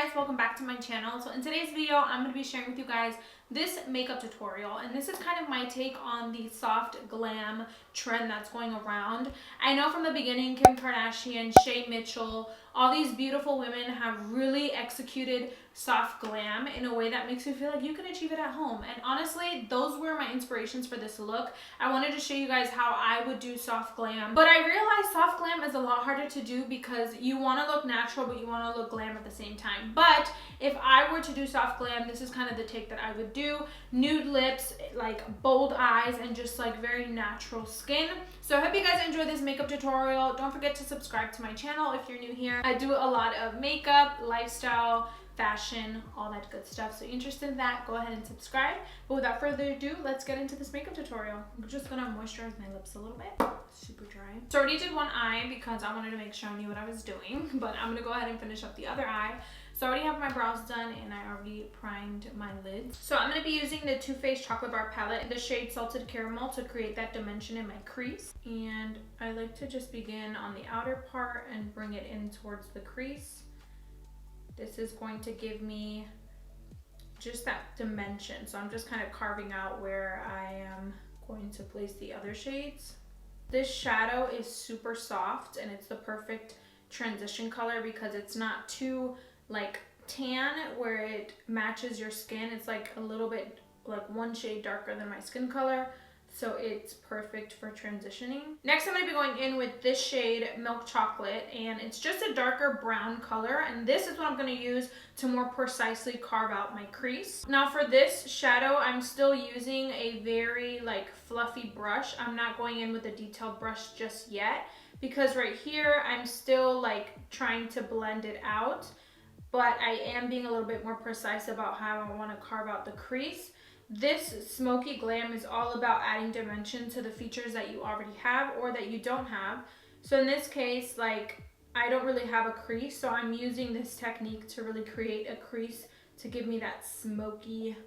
guys, welcome back to my channel. So in today's video, I'm going to be sharing with you guys this makeup tutorial, and this is kind of my take on the soft glam trend that's going around. I know from the beginning, Kim Kardashian, Shay Mitchell, all these beautiful women have really executed soft glam in a way that makes you feel like you can achieve it at home. And honestly, those were my inspirations for this look. I wanted to show you guys how I would do soft glam, but I realized soft glam is a lot harder to do because you want to look natural, but you want to look glam at the same time. But if I were to do soft glam, this is kind of the take that I would do. Nude lips, like bold eyes, and just like very natural skin. So I hope you guys enjoy this makeup tutorial. Don't forget to subscribe to my channel if you're new here. I do a lot of makeup, lifestyle, fashion, all that good stuff. So if you're interested in that, go ahead and subscribe. But without further ado, let's get into this makeup tutorial. I'm just gonna moisturize my lips a little bit. Super dry. So I already did one eye because I wanted to make sure I knew what I was doing, but I'm gonna go ahead and finish up the other eye. So I already have my brows done and I already primed my lids. So I'm going to be using the Too Faced Chocolate Bar Palette in the shade Salted Caramel to create that dimension in my crease. And I like to just begin on the outer part and bring it in towards the crease. This is going to give me just that dimension. So I'm just kind of carving out where I am going to place the other shades. This shadow is super soft and it's the perfect transition color because it's not too like tan where it matches your skin. It's like a little bit like one shade darker than my skin color, so it's perfect for transitioning. Next I'm going to be going in with this shade Milk Chocolate, and it's just a darker brown color, and this is what I'm going to use to more precisely carve out my crease. Now for this shadow, I'm still using a very like fluffy brush. I'm not going in with a detailed brush just yet because right here I'm still like trying to blend it out, but I am being a little bit more precise about how I want to carve out the crease. This smoky glam is all about adding dimension to the features that you already have or that you don't have. So in this case, like I don't really have a crease, so I'm using this technique to really create a crease to give me that smoky,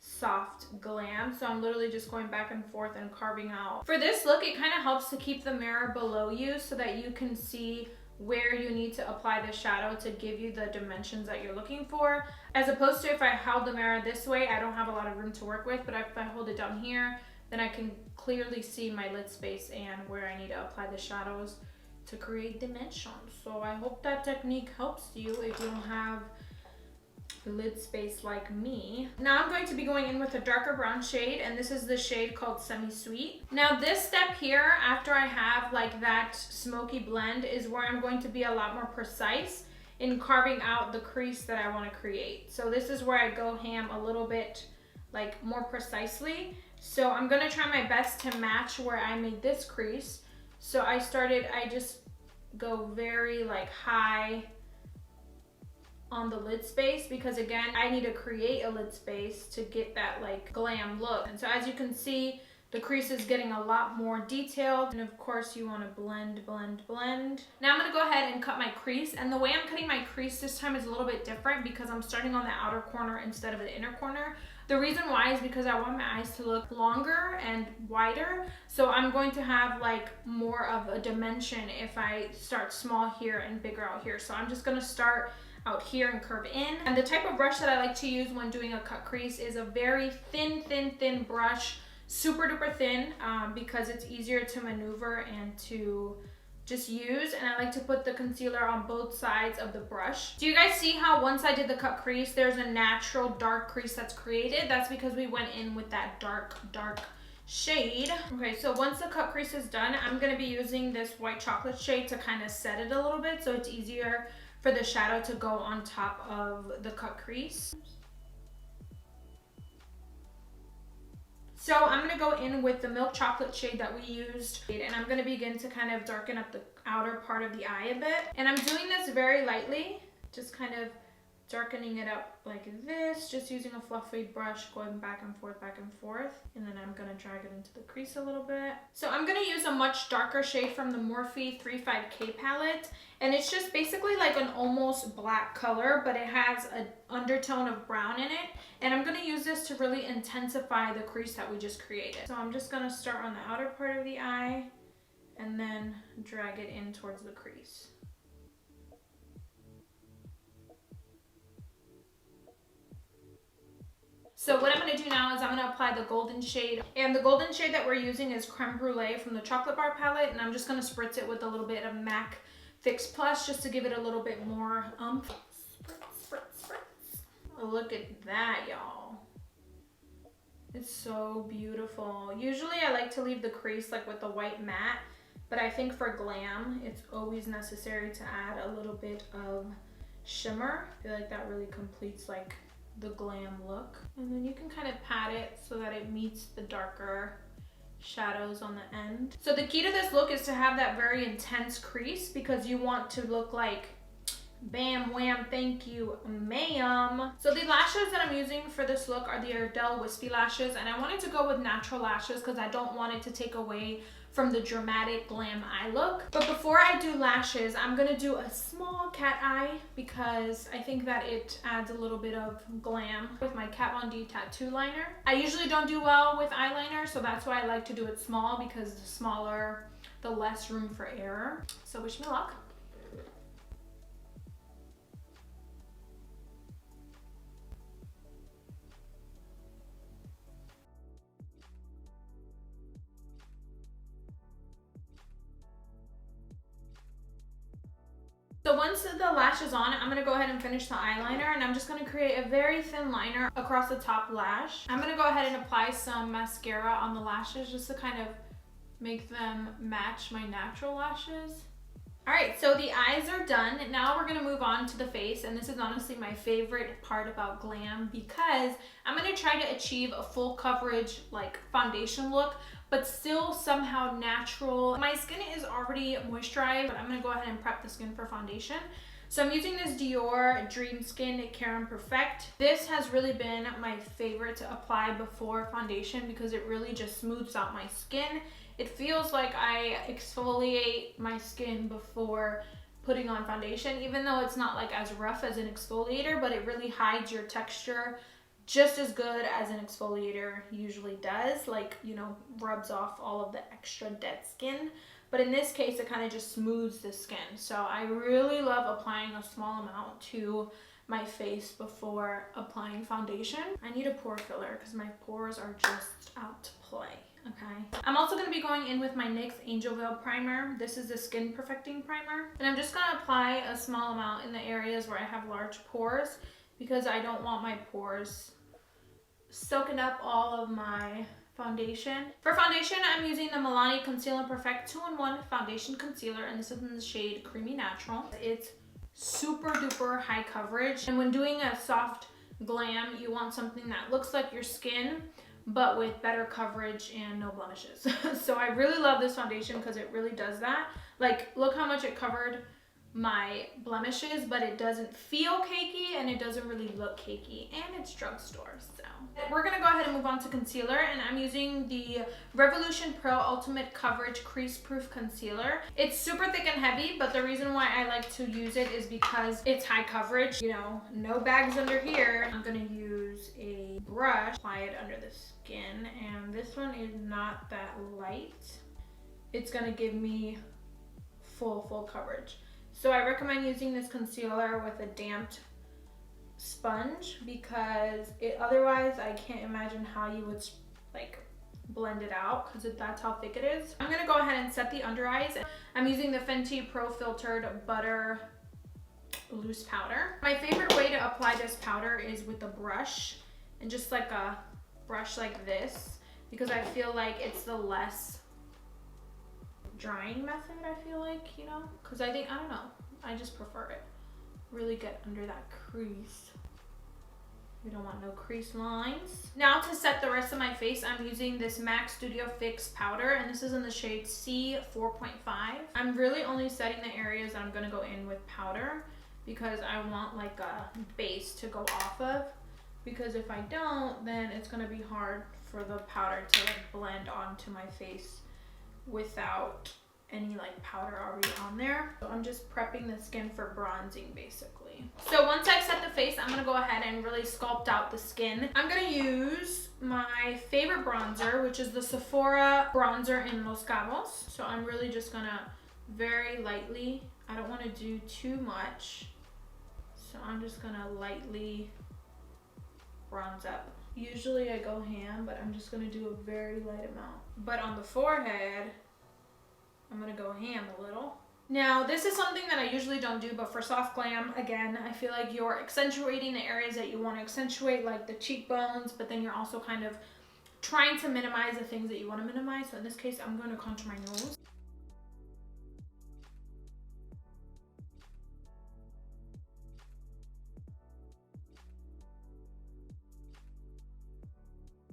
soft glam. So I'm literally just going back and forth and carving out. For this look, it kind of helps to keep the mirror below you so that you can see where you need to apply the shadow to give you the dimensions that you're looking for, as opposed to if I held the mirror this way, I don't have a lot of room to work with, but if I hold it down here, then I can clearly see my lid space and where I need to apply the shadows to create dimensions. So I hope that technique helps you if you don't have lid space like me. Now I'm going to be going in with a darker brown shade, and this is the shade called Semi Sweet. Now this step here, after I have like that smoky blend, is where I'm going to be a lot more precise in carving out the crease that I want to create. So this is where I go ham a little bit like more precisely. So I'm going to try my best to match where I made this crease. So I just go very like high on the lid space because again, I need to create a lid space to get that like glam look. And so as you can see, the crease is getting a lot more detailed, and of course you want to blend, blend, blend. Now I'm going to go ahead and cut my crease, and the way I'm cutting my crease this time is a little bit different because I'm starting on the outer corner instead of the inner corner. The reason why is because I want my eyes to look longer and wider, so I'm going to have like more of a dimension if I start small here and bigger out here. So I'm just going to start out here and curve in. And the type of brush that I like to use when doing a cut crease is a very thin brush, super duper thin, because it's easier to maneuver and to just use. And I like to put the concealer on both sides of the brush. Do you guys see how once I did the cut crease, there's a natural dark crease that's created? That's because we went in with that dark shade. Okay, so once the cut crease is done, I'm going to be using this white chocolate shade to kind of set it a little bit so it's easier for the shadow to go on top of the cut crease. So I'm going to go in with the milk chocolate shade that we used, and I'm going to begin to kind of darken up the outer part of the eye a bit. And I'm doing this very lightly, just kind of darkening it up like this, just using a fluffy brush, going back and forth, and then I'm gonna drag it into the crease a little bit. So I'm gonna use a much darker shade from the Morphe 35K palette, and it's just basically like an almost black color, but it has an undertone of brown in it, and I'm gonna use this to really intensify the crease that we just created. So I'm just gonna start on the outer part of the eye and then drag it in towards the crease. So what I'm going to do now is I'm going to apply the golden shade. And the golden shade that we're using is Creme Brulee from the Chocolate Bar palette. And I'm just going to spritz it with a little bit of MAC Fix Plus just to give it a little bit more oomph. Spritz, spritz, spritz. Look at that, y'all. It's so beautiful. Usually I like to leave the crease like with the white matte. But I think for glam, it's always necessary to add a little bit of shimmer. I feel like that really completes like the glam look. And then you can kind of pat it so that it meets the darker shadows on the end. So the key to this look is to have that very intense crease because you want to look like bam, wham, thank you, ma'am. So the lashes that I'm using for this look are the Ardell Wispy lashes, and I wanted to go with natural lashes because I don't want it to take away from the dramatic glam eye look. But before I do lashes, I'm gonna do a small cat eye because I think that it adds a little bit of glam with my Kat Von D tattoo liner. I usually don't do well with eyeliner, so that's why I like to do it small because the smaller, the less room for error. So wish me luck. So once the lash is on, I'm gonna go ahead and finish the eyeliner, and I'm just gonna create a very thin liner across the top lash. I'm gonna go ahead and apply some mascara on the lashes just to kind of make them match my natural lashes. All right, so the eyes are done. Now we're gonna move on to the face, and this is honestly my favorite part about glam because I'm gonna try to achieve a full coverage like foundation look, but still somehow natural. My skin is already moisturized, but I'm gonna go ahead and prep the skin for foundation. So I'm using this Dior Dream Skin Caron Perfect. This has really been my favorite to apply before foundation because it really just smooths out my skin. It feels like I exfoliate my skin before putting on foundation, even though it's not like as rough as an exfoliator, but it really hides your texture just as good as an exfoliator usually does, like, you know, rubs off all of the extra dead skin. But in this case, it kind of just smooths the skin. So I really love applying a small amount to my face before applying foundation. I need a pore filler because my pores are just out to play. Okay. I'm also going to be going in with my NYX Angel Veil Primer. This is the Skin Perfecting Primer. And I'm just going to apply a small amount in the areas where I have large pores because I don't want my pores soaking up all of my foundation. For foundation, I'm using the Milani Conceal and Perfect 2-in-1 Foundation Concealer, and this is in the shade Creamy Natural. It's super duper high coverage. And when doing a soft glam, you want something that looks like your skin, but with better coverage and no blemishes. So I really love this foundation because it really does that. Like, look how much it covered my blemishes, but it doesn't feel cakey and it doesn't really look cakey, and it's drugstore. So we're gonna go ahead and move on to concealer, and I'm using the Revolution Pro Ultimate Coverage Crease Proof Concealer. It's super thick and heavy, but the reason why I like to use it is because it's high coverage. You know, no bags under here. I'm gonna use a brush, apply it under the skin, and this one is not that light. It's gonna give me full coverage. So I recommend using this concealer with a damped sponge because otherwise I can't imagine how you would like blend it out because that's how thick it is. I'm gonna go ahead and set the under eyes. I'm using the Fenty Pro Filtered Butter Loose Powder. My favorite way to apply this powder is with a brush, and just like a brush like this, because I feel like it's the less drying method, I feel like, you know, because I don't know, I just prefer it. Really get under that crease. We don't want no crease lines. Now to set the rest of my face, I'm using this MAC Studio Fix powder, and this is in the shade C4.5. I'm really only setting the areas that I'm gonna go in with powder because I want like a base to go off of, because if I don't, then it's gonna be hard for the powder to like blend onto my face without any like powder already on there. So I'm just prepping the skin for bronzing basically. So once I've set the face, I'm gonna go ahead and really sculpt out the skin. I'm gonna use my favorite bronzer, which is the Sephora bronzer in Los Cabos. So I'm really just gonna very lightly, I don't want to do too much, so I'm just gonna lightly bronze up. Usually I go ham, but I'm just going to do a very light amount. But on the forehead, I'm going to go ham a little. Now, this is something that I usually don't do, but for soft glam, again, I feel like you're accentuating the areas that you want to accentuate, like the cheekbones, but then you're also kind of trying to minimize the things that you want to minimize. So in this case, I'm going to contour my nose.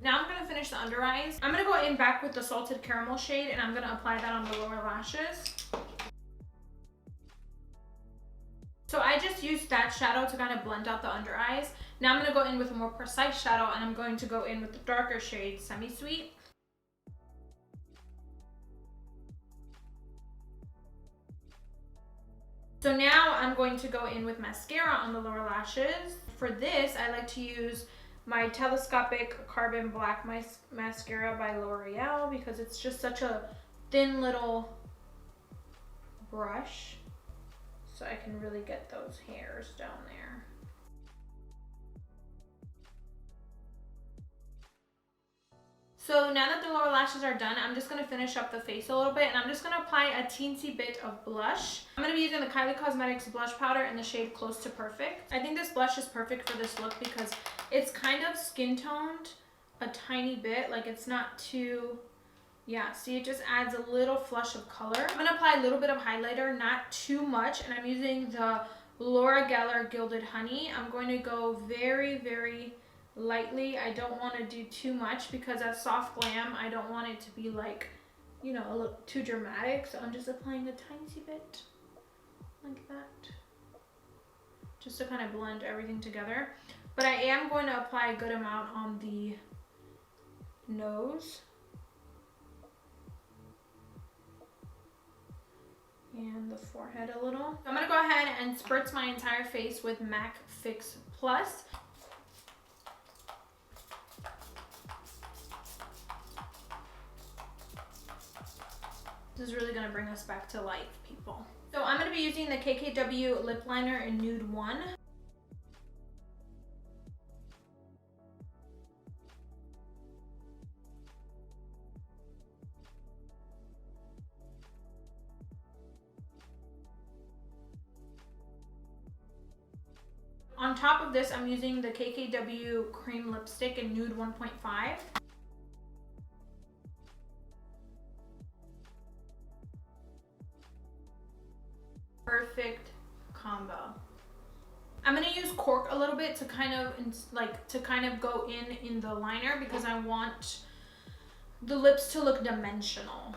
Now I'm going to finish the under eyes. I'm going to go in back with the Salted Caramel shade, and I'm going to apply that on the lower lashes. So I just used that shadow to kind of blend out the under eyes. Now I'm going to go in with a more precise shadow, and I'm going to go in with the darker shade, Semi Sweet. So now I'm going to go in with mascara on the lower lashes. For this, I like to use my Telescopic Carbon Black Mascara by L'Oreal because it's just such a thin little brush. So I can really get those hairs down there. So now that the lower lashes are done, I'm just going to finish up the face a little bit, and I'm just going to apply a teensy bit of blush. I'm going to be using the Kylie Cosmetics blush powder in the shade Close to Perfect. I think this blush is perfect for this look because it's kind of skin toned a tiny bit, like it's not too... Yeah, see, it just adds a little flush of color. I'm going to apply a little bit of highlighter, not too much, and I'm using the Laura Geller Gilded Honey. I'm going to go very, very lightly. I don't want to do too much because as soft glam, I don't want it to be like, you know, a little too dramatic. So I'm just applying a tiny bit like that, just to kind of blend everything together. But I am going to apply a good amount on the nose. And the forehead a little. I'm going to go ahead and spritz my entire face with MAC Fix Plus. This is really going to bring us back to life, people. So I'm going to be using the KKW lip liner in Nude 1. On top of this, I'm using the KKW cream lipstick in Nude 1.5. Perfect combo. I'm gonna use Cork a little bit to kind of go in the liner because I want the lips to look dimensional.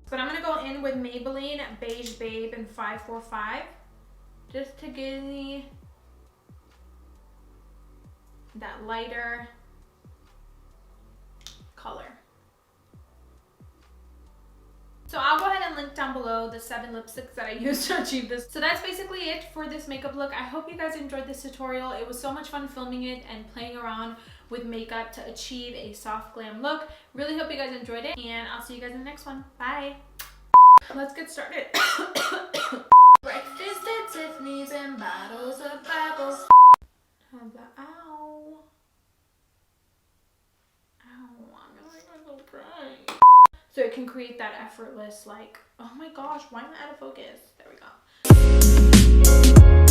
But I'm going to go in with Maybelline Beige Babe in 545 just to give me that lighter color. So I'll go ahead and link down below the 7 lipsticks that I used to achieve this. So that's basically it for this makeup look. I hope you guys enjoyed this tutorial. It was so much fun filming it and playing around with makeup to achieve a soft glam look. Really hope you guys enjoyed it, and I'll see you guys in the next one. Bye. Let's get started. Breakfast at Tiffany's and bottles of bubbles. Ow. I'm so crying. So it can create that effortless, like, oh my gosh, why am I out of focus? There we go.